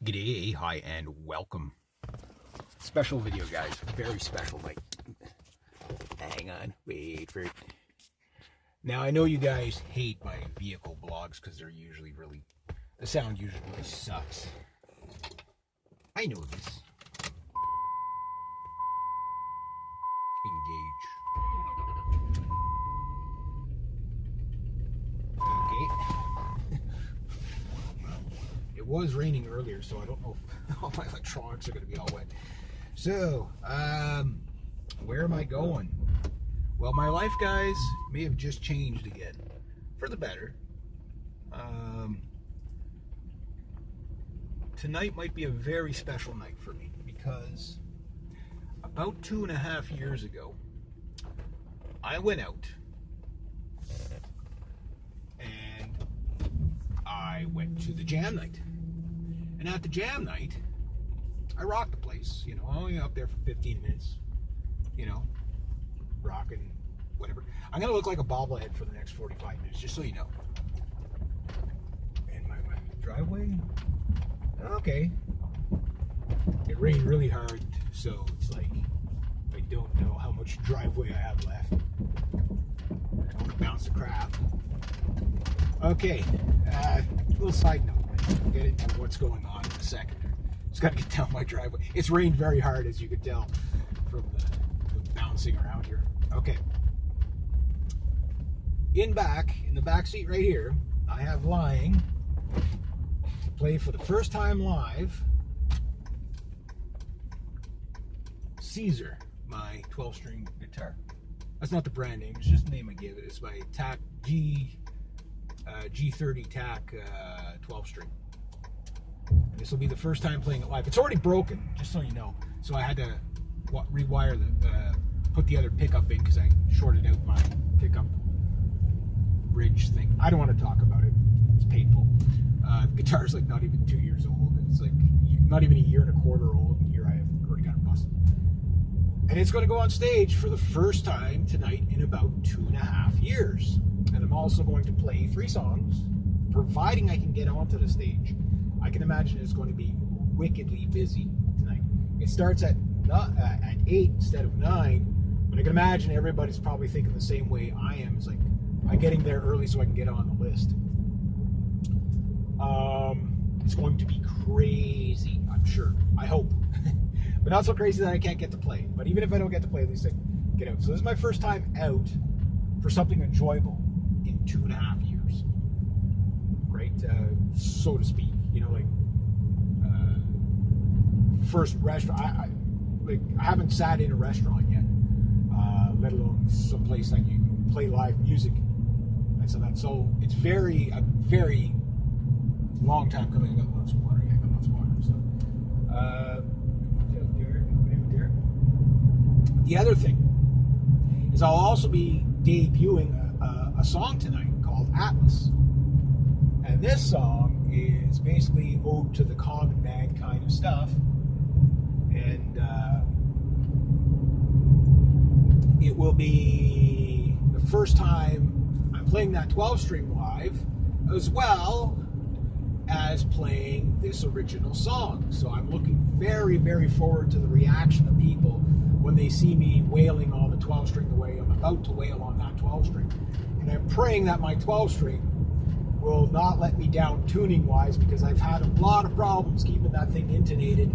G'day, hi, and welcome. Special video, guys. Very special. Like, hang on, wait for it. Now, I know you guys hate my vehicle blogs because they're usually really, the sound usually really sucks. I know this. Engage. Okay. It was raining earlier, so I don't know if all my electronics are going to be all wet. So, where am I going? Well, my life, guys, may have just changed again. For the better. Tonight might be a very special night for me, because about 2.5 years ago, I went out and I went to the jam night. And at the jam night, I rocked the place, you know, only up there for 15 minutes, you know, rocking, whatever. I'm going to look like a bobblehead for the next 45 minutes, just so you know. And my driveway, okay. It rained really hard, so it's like, I don't know how much driveway I have left. I don't want to bounce the crap. Okay, little side note. We'll get into what's going on in a second. Just got to get down my driveway. It's rained very hard, as you can tell from the bouncing around here. Okay. In the back seat right here, I have lying to play for the first time live Caesar, my 12-string guitar. That's not the brand name, it's just the name I gave it. It's my TAC G30 TAC 12-string. This will be the first time playing it live. It's already broken, just so you know. So I had to rewire put the other pickup in because I shorted out my pickup bridge thing. I don't want to talk about it. It's painful. The guitar's like not even 2 years old. It's like not even a year and a quarter old. And here I have already got it busted. And it's going to go on stage for the first time tonight in about 2.5 years. And I'm also going to play 3 songs, providing I can get onto the stage. I can imagine it's going to be wickedly busy tonight. It starts at 8 instead of 9, but I can imagine everybody's probably thinking the same way I am. It's like, I'm getting there early so I can get on the list. It's going to be crazy, I'm sure. I hope. But not so crazy that I can't get to play. But even if I don't get to play, at least I can get out. So this is my first time out for something enjoyable in 2.5 years. Right? So to speak. You know, like, first restaurant. I haven't sat in a restaurant yet, let alone some place that you can play live music. And so it's a very long time coming. I got lots of water. So, there. The other thing is I'll also be debuting a song tonight called Atlas. And this song is basically ode to the common man kind of stuff. And it will be the first time I'm playing that 12-string live, as well as playing this original song. So I'm looking very, very forward to the reaction of people when they see me wailing on the 12-string the way I'm about to wail on that 12-string. And I'm praying that my 12-string will not let me down tuning-wise, because I've had a lot of problems keeping that thing intonated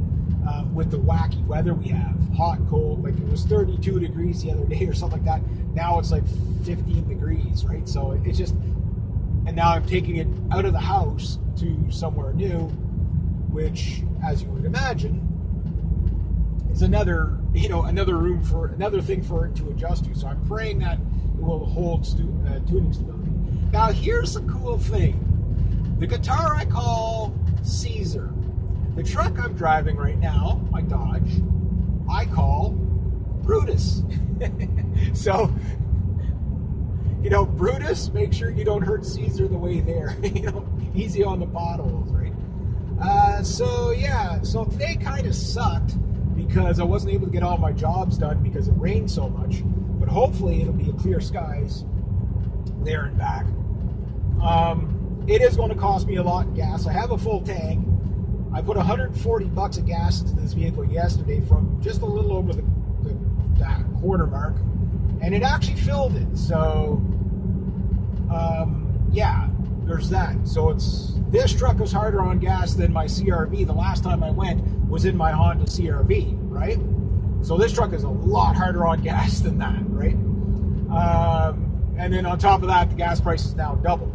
with the wacky weather we have. Hot, cold, like it was 32 degrees the other day or something like that. Now it's like 15 degrees, right? So it's just, and now I'm taking it out of the house to somewhere new, which, as you would imagine, is another thing for it to adjust to. So I'm praying that it will hold tuning stability. Now, here's the cool thing. The guitar I call Caesar. The truck I'm driving right now, my Dodge, I call Brutus. So, you know, Brutus, make sure you don't hurt Caesar the way there. You know, easy on the potholes, right? So today kind of sucked because I wasn't able to get all my jobs done because it rained so much. But hopefully it'll be a clear skies there and back. It is going to cost me a lot in gas. I have a full tank, I put $140 of gas into this vehicle yesterday from just a little over that quarter mark, and it actually filled it. So, yeah, there's that. So this truck is harder on gas than my CRV. The last time I went was in my Honda CRV, right? So this truck is a lot harder on gas than that, right? And then on top of that, the gas price is now double.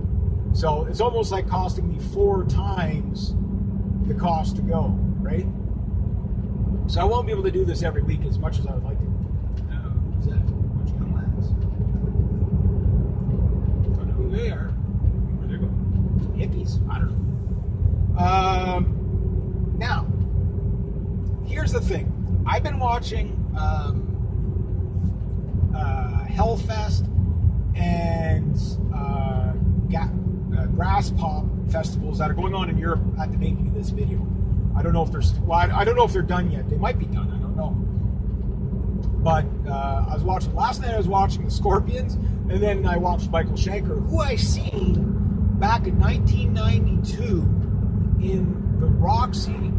So it's almost like costing me 4 times the cost to go, right? So I won't be able to do this every week as much as I would like to. Who's that? Bunch of young lads. Don't know who they are. Where they're going? Hippies? I don't know. Now, here's the thing. I've been watching Hellfest and grass pop festivals that are going on in Europe at the making of this video. I don't know if I don't know if they're done yet. They might be done. I don't know. But last night I was watching the Scorpions, and then I watched Michael Schenker, who I seen back in 1992 in the Roxy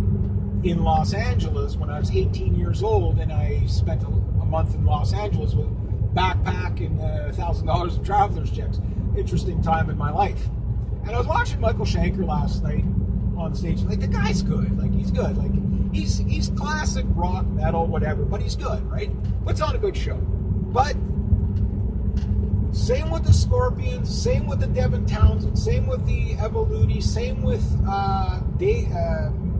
in Los Angeles when I was 18 years old, and I spent a month in Los Angeles with backpack and $1,000 of traveler's checks. Interesting time in my life. And I was watching Michael Schenker last night on stage. Like, the guy's good. Like, he's good. Like, he's classic rock, metal, whatever, but he's good, right? Puts on a good show. But same with the Scorpions, same with the Devin Townsend, same with the Evoluti, same with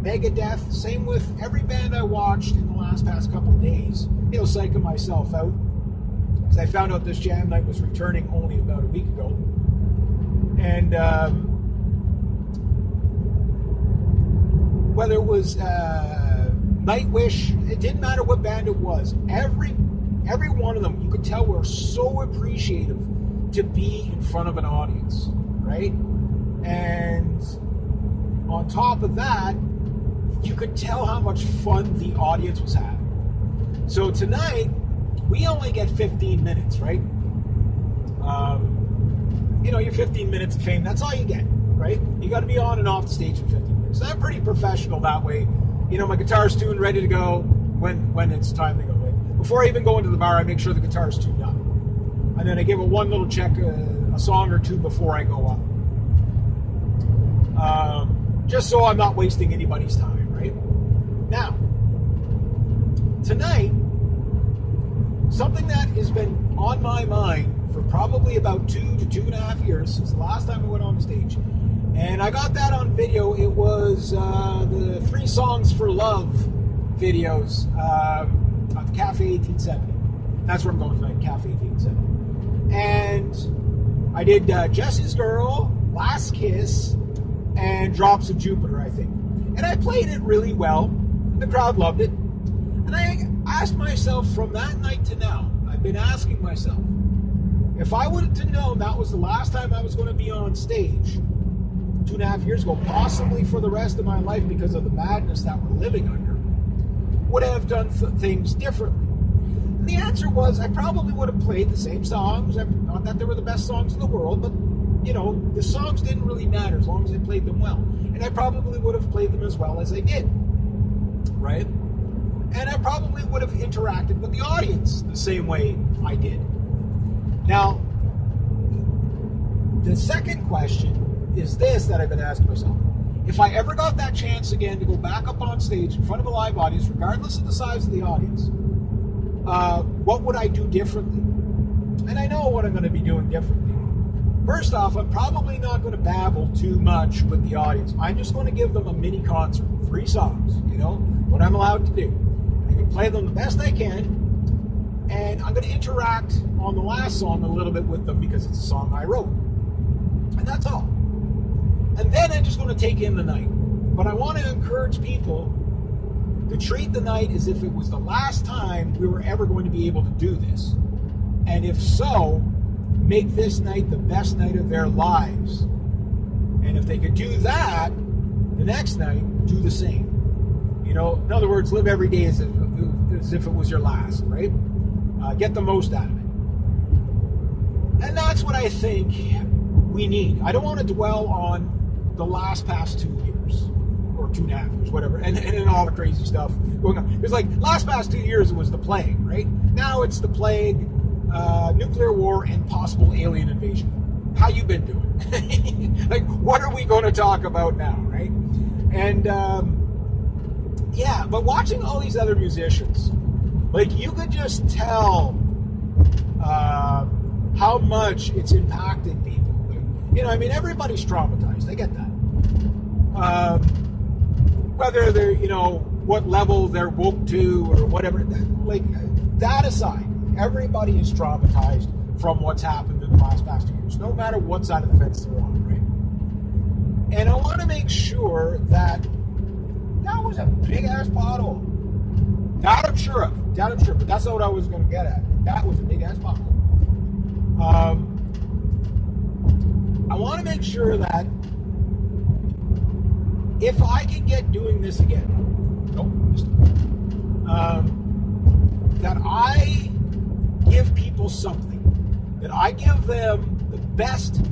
Megadeth, same with every band I watched in the past couple of days. Psyching myself out. Because I found out this jam night was returning only about a week ago. And whether it was Nightwish, it didn't matter what band it was. Every one of them, you could tell, were so appreciative to be in front of an audience, right? And on top of that, you could tell how much fun the audience was having. So tonight, we only get 15 minutes, right? Your 15 minutes of fame, that's all you get, right? You got to be on and off the stage in 15 minutes. So I'm pretty professional that way. My guitar's tuned, ready to go when it's time to go. Before I even go into the bar, I make sure the guitar's tuned up. And then I give it one little check, a song or two before I go up. Just so I'm not wasting anybody's time, right? Now, tonight, something that has been on my mind for probably about 2 to 2.5 years since the last time I went on stage. And I got that on video. It was the 3 Songs for Love videos at the Cafe 1870. That's where I'm going tonight, Cafe 1870. And I did Jesse's Girl, Last Kiss, and Drops of Jupiter, I think. And I played it really well. The crowd loved it. And I asked myself from that night to now, I've been asking myself, if I would have known that was the last time I was going to be on stage 2.5 years ago, possibly for the rest of my life because of the madness that we're living under, would I have done things differently? And the answer was I probably would have played the same songs. Not that they were the best songs in the world, but, the songs didn't really matter as long as I played them well. And I probably would have played them as well as I did, right? And I probably would have interacted with the audience the same way I did. Now, the second question is this that I've been asking myself. If I ever got that chance again to go back up on stage in front of a live audience, regardless of the size of the audience, what would I do differently? And I know what I'm going to be doing differently. First off, I'm probably not going to babble too much with the audience. I'm just going to give them a mini concert, 3 songs, what I'm allowed to do. I can play them the best I can, and I'm going to interact on the last song a little bit with them because it's a song I wrote. And that's all. And then I'm just going to take in the night. But I want to encourage people to treat the night as if it was the last time we were ever going to be able to do this. And if so, make this night the best night of their lives. And if they could do that, the next night, do the same. In other words, live every day as if it was your last, right? Get the most out of it. And that's what I think we need. I don't want to dwell on the past 2 years or 2.5 years, whatever, and then all the crazy stuff going on. It was like past 2 years it was the plague, right? Now it's the plague, nuclear war, and possible alien invasion. How you been doing? Like, what are we going to talk about now, right? And yeah, but watching all these other musicians, like, you could just tell how much it's impacted people. You know, I mean, everybody's traumatized. I get that. Whether they're, you know, what level they're woke to or whatever, like, that aside, everybody is traumatized from what's happened in the past 2 years, no matter what side of the fence they're on, right? And I want to make sure that was a big-ass pothole. That I'm sure of, but that's not what I was going to get at. That was a big-ass pothole. I want to make sure that if I can get doing this again, that I give people something, that I give them the best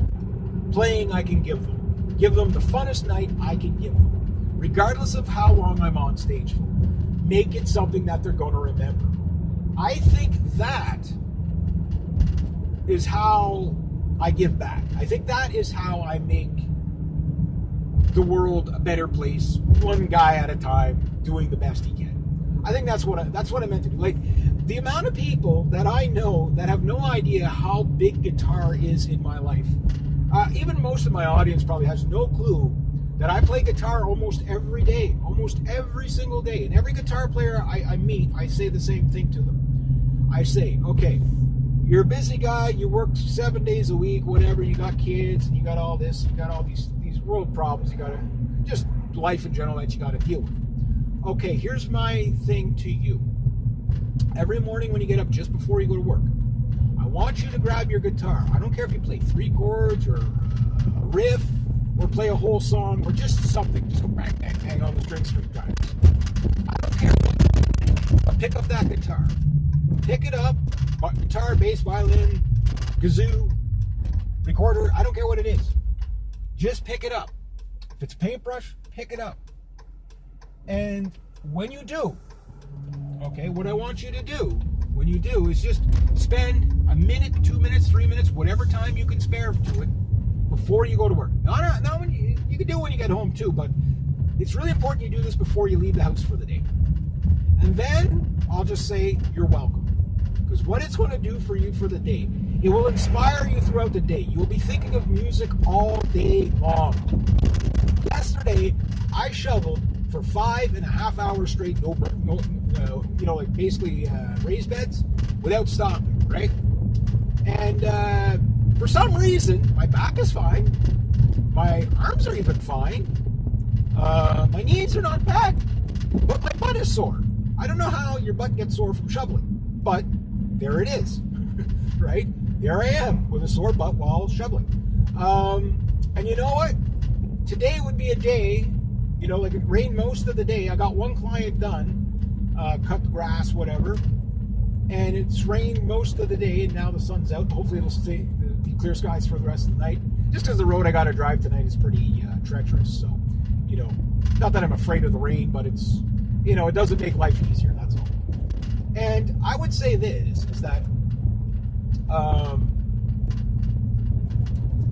playing I can give them the funnest night I can give them, regardless of how long I'm on stage for. Make it something that they're going to remember. I think that is how I give back. I think that is how I make the world a better place, one guy at a time, doing the best he can. I think that's what I meant to do. Like, the amount of people that I know that have no idea how big guitar is in my life. Even most of my audience probably has no clue that I play guitar almost every day, almost every single day. And every guitar player I meet, I say the same thing to them. I say, okay, you're a busy guy, you work 7 days a week, whatever, you got kids, and you got all this, you got all these world problems, you got to, just life in general that you got to deal with. Okay, here's my thing to you. Every morning when you get up, just before you go to work, I want you to grab your guitar. I don't care if you play 3 chords or a riff or play a whole song or just something. Just go bang, bang, bang on the strings 3 times. I don't care what you do. But pick up that guitar. Pick it up. Guitar, bass, violin, kazoo, recorder. I don't care what it is. Just pick it up. If it's a paintbrush, pick it up. And when you do, okay, what I want you to do, when you do, is just spend a minute, 2 minutes, 3 minutes, whatever time you can spare to it before you go to work. Not when you can do it when you get home too, but it's really important you do this before you leave the house for the day. And then I'll just say you're welcome. Because what it's going to do for you for the day, it will inspire you throughout the day. You will be thinking of music all day long. Yesterday, I shoveled for 5.5 hours straight, like basically raised beds without stopping, right? And for some reason, my back is fine. My arms are even fine. My knees are not bad, but my butt is sore. I don't know how your butt gets sore from shoveling, but there it is, right? There I am with a sore butt while shoveling. And you know what? Today would be a day, like it rained most of the day. I got one client done, cut the grass, whatever, and it's rained most of the day, and now the sun's out. Hopefully it'll be clear skies for the rest of the night, just because the road I got to drive tonight is pretty treacherous. So, not that I'm afraid of the rain, but it's, it doesn't make life easier, that's all. And I would say this, is that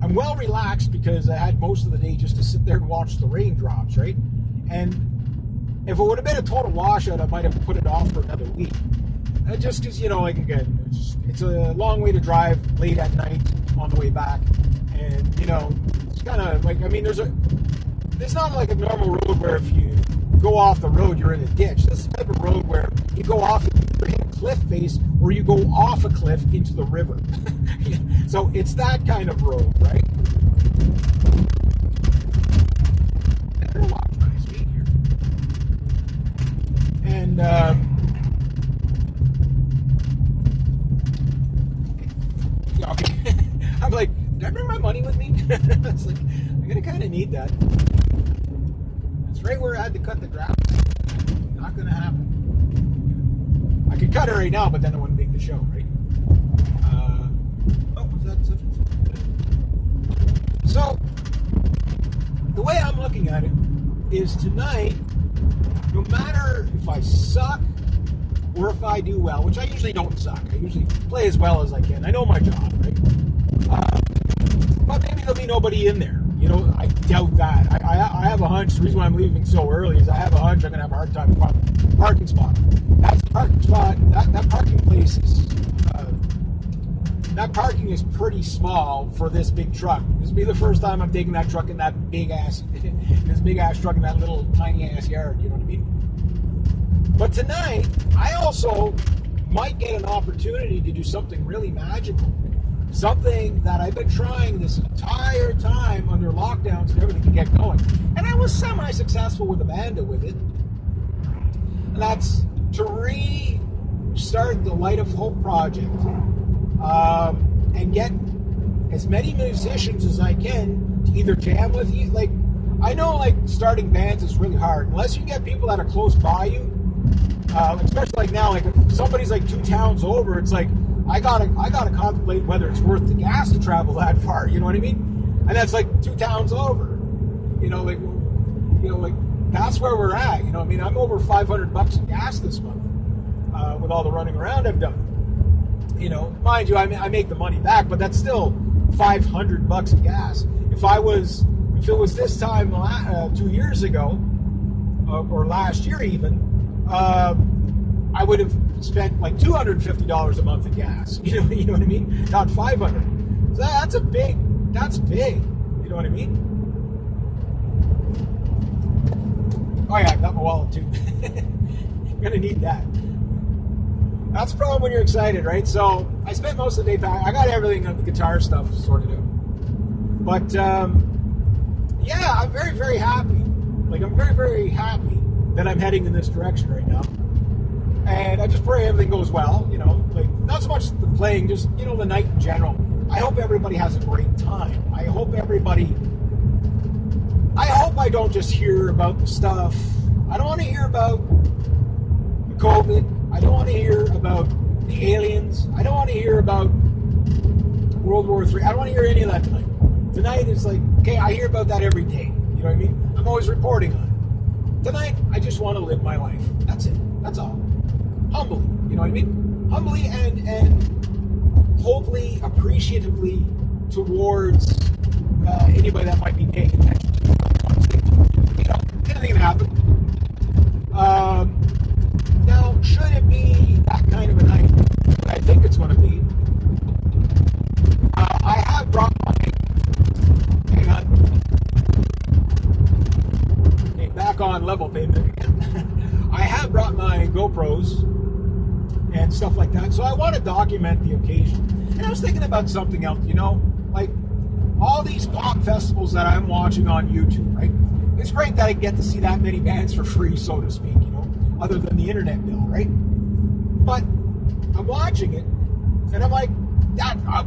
I'm well relaxed because I had most of the day just to sit there and watch the raindrops, right? And if it would have been a total washout, I might have put it off for another week. Just because, again, it's a long way to drive late at night on the way back. And, it's kind of like, there's not like a normal road where if you go off the road, you're in a ditch. This is the type of road where you go off and you hit a cliff face, or you go off a cliff into the river. So it's that kind of road, right? Better watch my speed here. And okay. I'm like, did I bring my money with me? It's like, I'm gonna kind of need that. That's right where I had to cut the grass. Not gonna happen. I could cut it right now, but then it wouldn't make the show, right? Was that such and such? So, the way I'm looking at it is tonight, no matter if I suck or if I do well, which I usually don't suck. I usually play as well as I can. I know my job, right? But maybe there'll be nobody in there. I doubt that. I have a hunch. The reason why I'm leaving so early is I have a hunch I'm going to have a hard time finding a parking spot. That's the parking spot. That parking place is... that parking is pretty small for this big truck. This will be the first time I'm taking that truck in that big ass truck in that little tiny ass yard. You know what I mean? But tonight, I also might get an opportunity to do something really magical. Something that I've been trying this entire time under lockdowns and everything to get going. And I was semi-successful with Amanda with it. And that's to restart the Light of Hope project. And get as many musicians as I can to either jam with you. Like, I know, starting bands is really hard. Unless you get people that are close by you, especially like now, like if somebody's like 2 towns over, it's like, I gotta contemplate whether it's worth the gas to travel that far, you know what I mean? And that's like 2 towns over. That's where we're at, you know what I mean? I'm over $500 in gas this month, with all the running around I've done. Mind you, I make the money back, but that's still $500 in gas. If it was this time 2 years ago, or last year even, I would have spent like $250 a month in gas. You know what I mean? Not $500. So that's big. You know what I mean? Oh yeah, I got my wallet too. I'm gonna need that. That's the problem when you're excited, right? So I spent most of the day back. I got everything on the guitar stuff sorted out. But yeah, I'm very, very happy. I'm very, very happy that I'm heading in this direction right now. And I just pray everything goes well, not so much the playing, just, the night in general. I hope everybody has a great time. I hope I don't just hear about the stuff. I don't want to hear about the COVID. I don't want to hear about the aliens. I don't want to hear about World War III. I don't want to hear any of that tonight. Tonight is like, okay, I hear about that every day. You know what I mean? I'm always reporting on it. Tonight, I just want to live my life. That's it. That's all. Humbly, you know what I mean? Humbly and hopefully appreciatively towards anybody that might be paying attention to anything can happen. Now, should it be that kind of a night that I think it's going to be, I have brought my... Hang on. Okay, back on level payment again. I have brought my GoPros and stuff like that, so I want to document the occasion. And I was thinking about something else, like all these pop festivals that I'm watching on YouTube, right? It's great that I get to see that many bands for free, so to speak, other than the internet bill, right? But I'm watching it, and I'm like,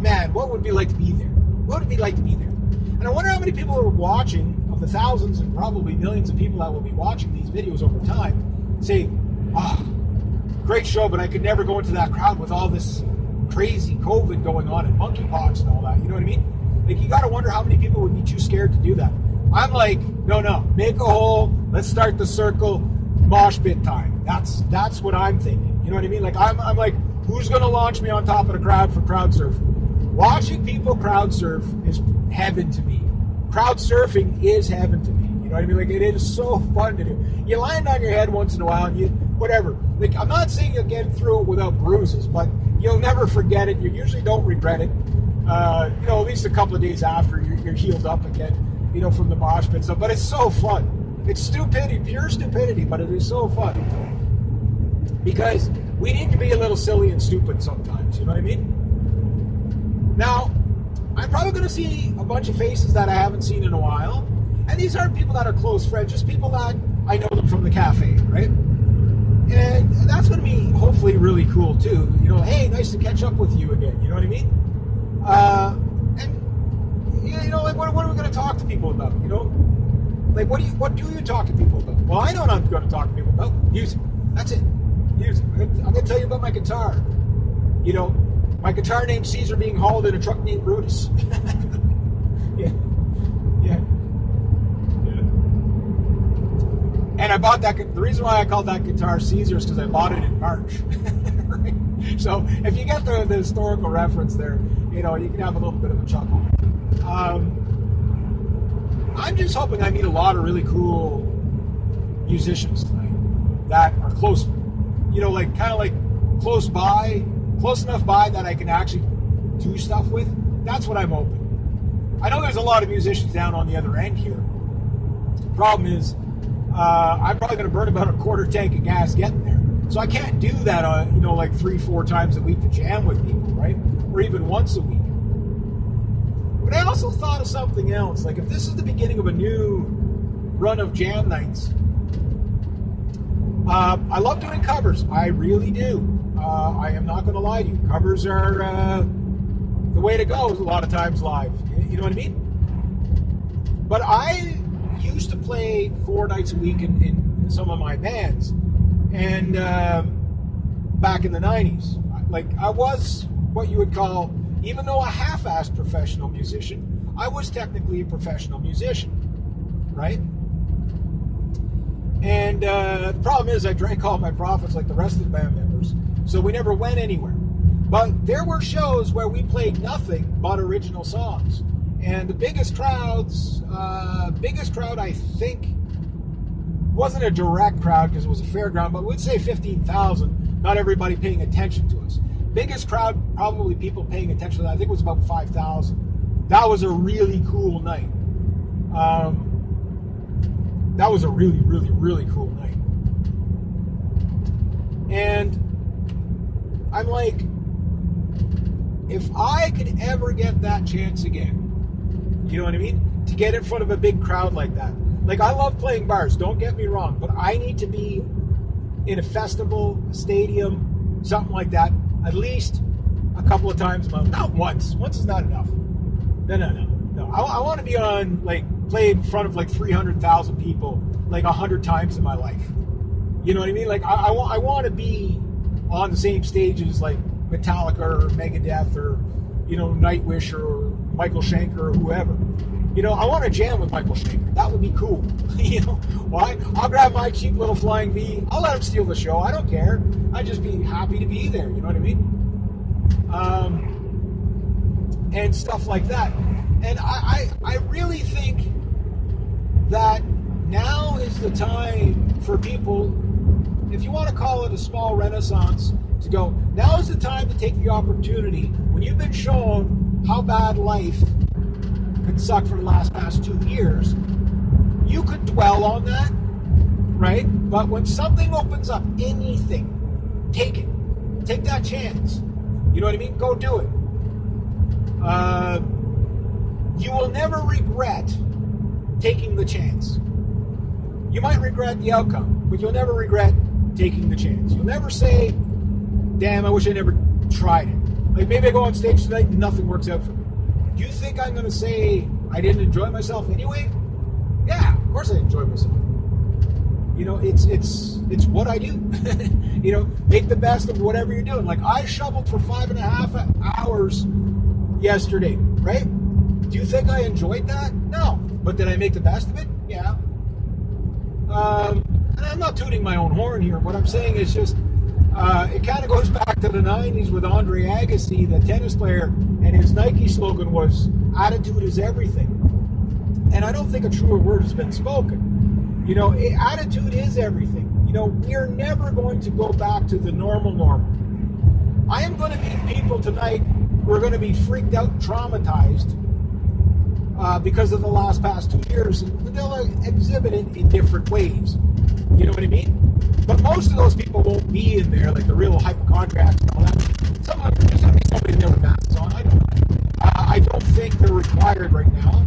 man, what would it be like to be there? What would it be like to be there? And I wonder how many people are watching, of the thousands and probably millions of people that will be watching these videos over time, say, great show, but I could never go into that crowd with all this crazy COVID going on and monkeypox and all that. You know what I mean? Like, you got to wonder how many people would be too scared to do that. I'm like, no, make a hole. Let's start the circle. Mosh pit time. That's what I'm thinking. You know what I mean? Like, I'm like, who's going to launch me on top of the crowd for crowd surf? Watching people crowd surf is heaven to me. Crowd surfing is heaven to me. You know what I mean? Like, it is so fun to do. You land on your head once in a while and you, whatever. Like, I'm not saying you'll get through it without bruises, but you'll never forget it. You usually don't regret it. At least a couple of days after you're healed up again, from the mosh pit stuff. But it's so fun. It's stupidity, pure stupidity, but it is so fun. Because we need to be a little silly and stupid sometimes, you know what I mean? Now, I'm probably going to see a bunch of faces that I haven't seen in a while. And these aren't people that are close friends, just people that I know them from the cafe, right? And that's going to be hopefully really cool too. Hey, nice to catch up with you again, you know what I mean? Like what are we going to talk to people about, Like, what do you talk to people about? Well, I know what I'm going to talk to people about. Music. That's it. Music. I'm going to tell you about my guitar. My guitar named Caesar being hauled in a truck named Brutus. Yeah. And I bought that. The reason why I called that guitar Caesar is because I bought it in March. Right? So if you get the historical reference there, you can have a little bit of a chuckle. I'm just hoping I meet a lot of really cool musicians tonight that are close, kind of like close enough by that I can actually do stuff with. That's what I'm hoping. I know there's a lot of musicians down on the other end here. The problem is, I'm probably going to burn about a quarter tank of gas getting there. So I can't do that, like 3-4 times a week to jam with people, right? Or even once a week. But I also thought of something else. Like if this is the beginning of a new run of jam nights, I love doing covers. I really do. I am not going to lie to you. Covers are the way to go a lot of times live. You know what I mean? But I used to play 4 nights a week in some of my bands. And back in the 90s. Like I was what you would call, even though a half-assed professional musician, I was technically a professional musician. Right? And the problem is I drank all my profits like the rest of the band members, so we never went anywhere. But there were shows where we played nothing but original songs. And the biggest crowd I think wasn't a direct crowd because it was a fairground, but we'd say 15,000, not everybody paying attention to us. Biggest crowd, probably people paying attention to that, I think it was about 5,000. That was a really cool night. That was a really, really, really cool night. And I'm like, if I could ever get that chance again, you know what I mean? To get in front of a big crowd like that. Like, I love playing bars, don't get me wrong, but I need to be in a festival, a stadium, something like that, at least a couple of times a month. Not once. Once is not enough. No. I want to be on, like, play in front of, like, 300,000 people, like, 100 times in my life. You know what I mean? Like, I want to be on the same stages, like, Metallica or Megadeth or, Nightwish or Michael Schenker or whoever. I want to jam with Michael Schenker. That would be cool. Why? I'll grab my cheap little Flying V. I'll let him steal the show. I don't care. I'd just be happy to be there. You know what I mean? And stuff like that. And I really think that now is the time for people, if you want to call it a small renaissance, to go, now is the time to take the opportunity when you've been shown how bad life could suck for the past 2 years. You could dwell on that, right? But when something opens up, anything, take it. Take that chance. You know what I mean? Go do it. You will never regret taking the chance. You might regret the outcome, but you'll never regret taking the chance. You'll never say, damn, I wish I never tried it. Like, maybe I go on stage tonight and nothing works out for me. Do you think I'm going to say I didn't enjoy myself anyway? Yeah, of course I enjoyed myself. It's what I do. Make the best of whatever you're doing. Like, I shoveled for 5.5 hours yesterday, right? Do you think I enjoyed that? No. But did I make the best of it? Yeah. And I'm not tooting my own horn here. What I'm saying is just, it kind of goes back to the 90s with Andre Agassi, the tennis player, and his Nike slogan was, attitude is everything. And I don't think a truer word has been spoken. Attitude is everything. We're never going to go back to the normal. I am going to meet people tonight who are going to be freaked out and traumatized because of the past 2 years. And they'll exhibit it in different ways. You know what I mean? But most of those people won't be in there, like the real hypochondriacs and all that. Some of them, there's going to be somebody there with masks on. I don't know. I don't think they're required right now.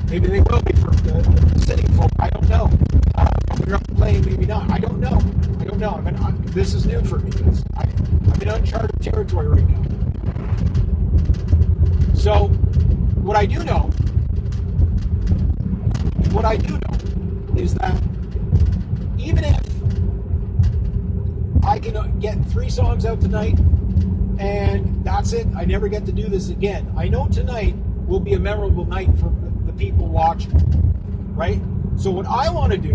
Maybe they will be for the sitting folk. I don't know. When you're up playing, maybe not. I don't know. This is new for me. I'm in uncharted territory right now. So, what I do know is that even if I can get 3 songs out tonight and that's it, I never get to do this again, I know tonight will be a memorable night for the people watching, right? So what I want to do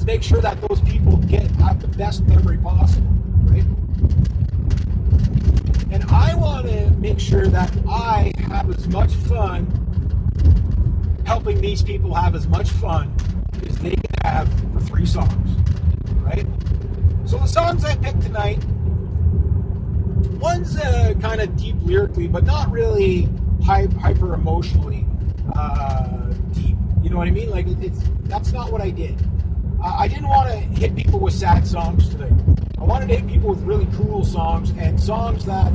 is make sure that those people have the best memory possible, right? And I want to make sure that I have as much fun helping these people have as much fun as they can have for 3 songs, right? So the songs I picked tonight, one's kind of deep lyrically, but not really hyper emotionally deep. You know what I mean? Like that's not what I did. I didn't want to hit people with sad songs today. I wanted to hit people with really cool songs and songs that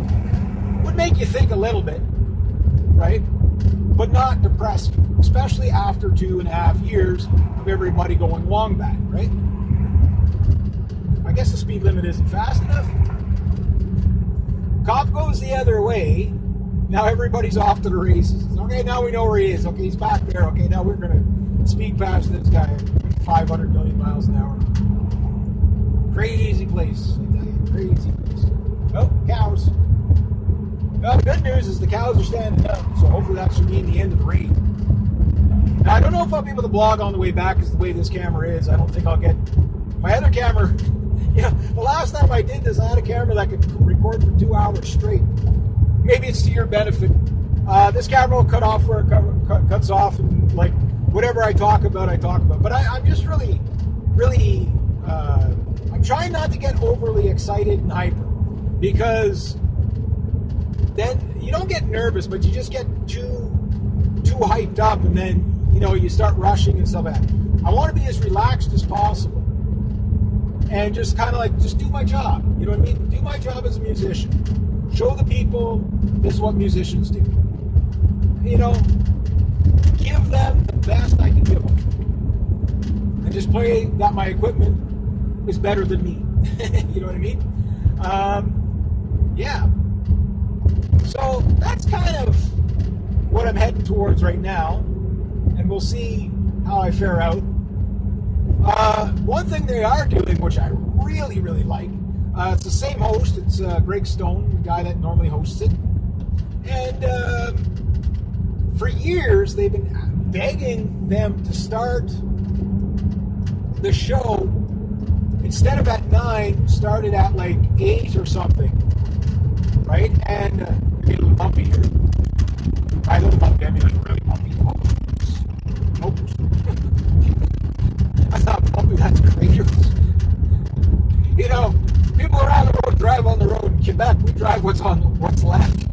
would make you think a little bit, right? But not depressing, especially after 2.5 years of everybody going wombat, right? I guess the speed limit isn't fast enough. Cop goes the other way. Now everybody's off to the races. Okay, now we know where he is. Okay, he's back there. Okay, now we're going to speed past this guy at 500 million miles an hour. Crazy place, I tell you. Crazy place. Oh, cows. Well, the good news is the cows are standing up, so hopefully that should mean the end of the rain. Now, I don't know if I'll be able to blog on the way back because the way this camera is, I don't think I'll get... My other camera... Yeah, the last time I did this, I had a camera that could record for 2 hours straight. Maybe it's to your benefit. This camera will cut off where it cuts off, and like whatever I talk about, I talk about. But I'm just really, I'm trying not to get overly excited and hyper, because then you don't get nervous, but you just get too hyped up, and then you start rushing and stuff like that. I want to be as relaxed as possible. And just kind of just do my job. You know what I mean? Do my job as a musician. Show the people this is what musicians do. Give them the best I can give them. And just pray that my equipment is better than me. You know what I mean? Yeah. So that's kind of what I'm heading towards right now. And we'll see how I fare out. One thing they are doing, which I really, really like, it's the same host. It's Greg Stone, the guy that normally hosts it. And for years, they've been begging them to start the show, instead of at 9, started at 8 or something, right? And a little bumpy here. By a little bumpy, I mean really bumpy. Nope. That's not bumpy, that's craters. People around the road drive on the road. In Quebec, we drive what's left.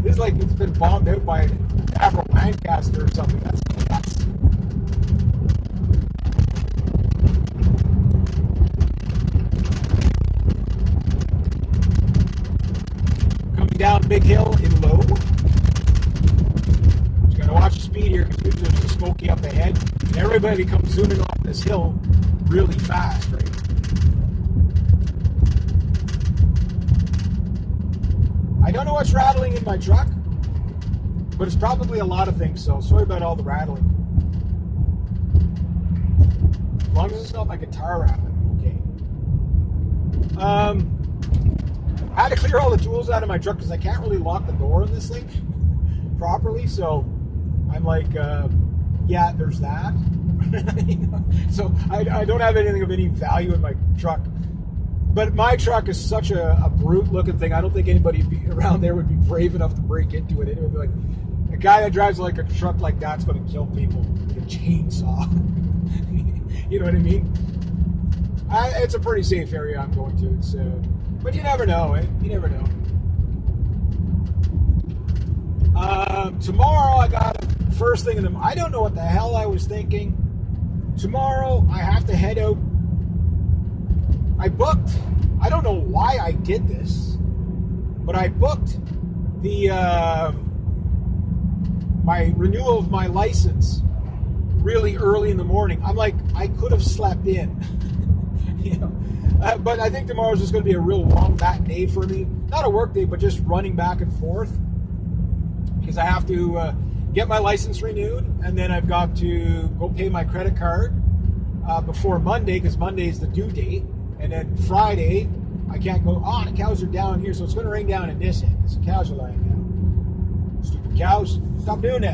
It's like it's been bombed out by an Avro Lancaster or something. That's nuts. Coming down Big Hill in low. Just gotta watch the speed here because usually there's a smoky up ahead. And everybody comes zooming off this hill really fast, right? I don't know what's rattling in my truck, but it's probably a lot of things, so sorry about all the rattling. As long as it's not my guitar rattling, okay. I had to clear all the tools out of my truck because I can't really lock the door on this thing properly, so I'm yeah, there's that. So I don't have anything of any value in my truck. But my truck is such a brute-looking thing. I don't think anybody around there would be brave enough to break into it. It would be like, a guy that drives a truck like that's going to kill people with a chainsaw. You know what I mean? It's a pretty safe area I'm going to. But you never know, eh? You never know. Tomorrow I got first thing in the morning. I don't know what the hell I was thinking. Tomorrow I have to head out. I don't know why I did this, but I booked the my renewal of my license really early in the morning. I'm like, I could have slept in. But I think tomorrow's just going to be a real wombat day for me. Not a work day, but just running back and forth. Because I have to get my license renewed, and then I've got to go pay my credit card before Monday, because Monday is the due date. And then Friday, I can't go, the cows are down here, so it's going to rain down in this end, because the cows are lying down. Stupid cows, stop doing that.